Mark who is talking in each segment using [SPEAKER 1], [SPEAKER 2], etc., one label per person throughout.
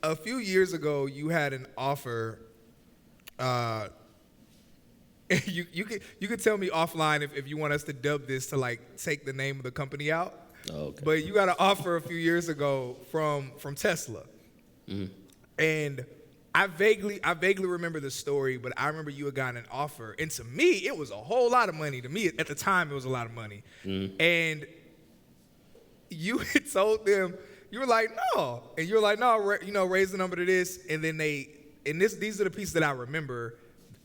[SPEAKER 1] A few years ago, you had an offer. You could tell me offline if you want us to dub this to like take the name of the company out.
[SPEAKER 2] Oh, okay.
[SPEAKER 1] But you got an offer a few years ago from Tesla, and I vaguely remember the story. But I remember you had gotten an offer, and to me, it was a whole lot of money. To me, at the time, it was a lot of money, and you had told them. You were like, no. And you were like, no, raise the number to this. And then these are the pieces that I remember.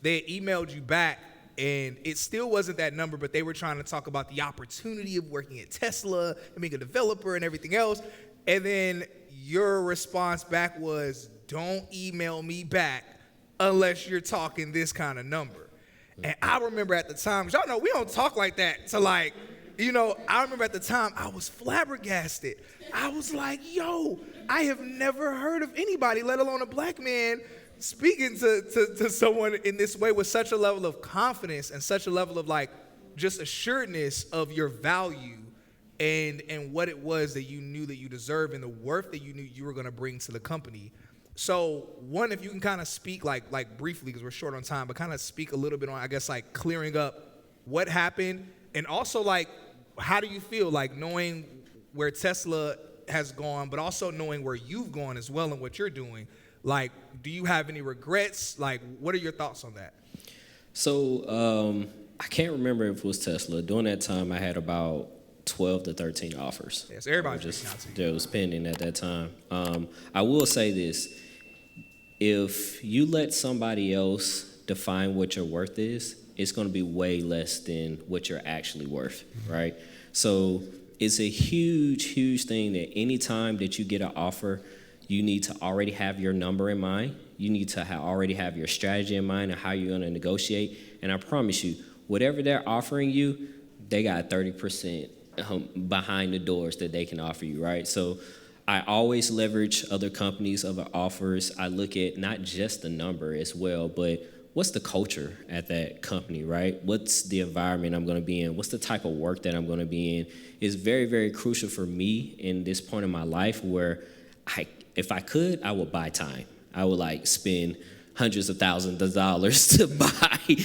[SPEAKER 1] They emailed you back, and it still wasn't that number, but they were trying to talk about the opportunity of working at Tesla and being a developer and everything else. And then your response back was, don't email me back unless you're talking this kind of number. And I remember at the time, 'cause y'all know we don't talk like that to like, I remember at the time, I was flabbergasted. I was like, yo, I have never heard of anybody, let alone a black man, speaking to someone in this way with such a level of confidence and such a level of like just assuredness of your value and what it was that you knew that you deserved and the worth that you knew you were going to bring to the company. So one, if you can kind of speak like briefly, because we're short on time, but kind of speak a little bit on, I guess, like clearing up what happened, and also like, how do you feel like knowing where Tesla has gone, but also knowing where you've gone as well and what you're doing? Like, do you have any regrets? Like, what are your thoughts on that?
[SPEAKER 2] So I can't remember if it was Tesla. During that time, I had about 12 to 13 offers.
[SPEAKER 1] Yes, everybody
[SPEAKER 2] that was pending at that time. I will say this. If you let somebody else define what your worth is, it's going to be way less than what you're actually worth, right? So it's a huge, huge thing that any time that you get an offer, you need to already have your number in mind. You need to already have your strategy in mind and how you're going to negotiate. And I promise you, whatever they're offering you, they got 30% behind the doors that they can offer you, right? So I always leverage other companies' other offers. I look at not just the number as well, but what's the culture at that company, right? What's the environment I'm going to be in? What's the type of work that I'm going to be in? It's very, very crucial for me in this point in my life where if I could, I would buy time. I would like spend hundreds of thousands of dollars to buy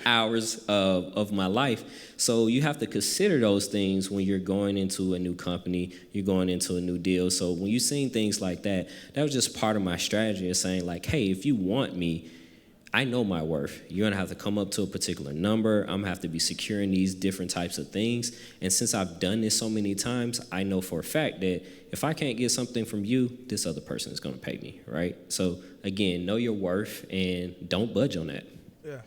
[SPEAKER 2] hours of my life. So you have to consider those things when you're going into a new company, you're going into a new deal. So when you're seeing things like that, that was just part of my strategy of saying like, hey, if you want me, I know my worth. You're going to have to come up to a particular number. I'm going to have to be securing these different types of things. And since I've done this so many times, I know for a fact that if I can't get something from you, this other person is going to pay me, right? So, again, know your worth and don't budge on that.
[SPEAKER 1] Yeah.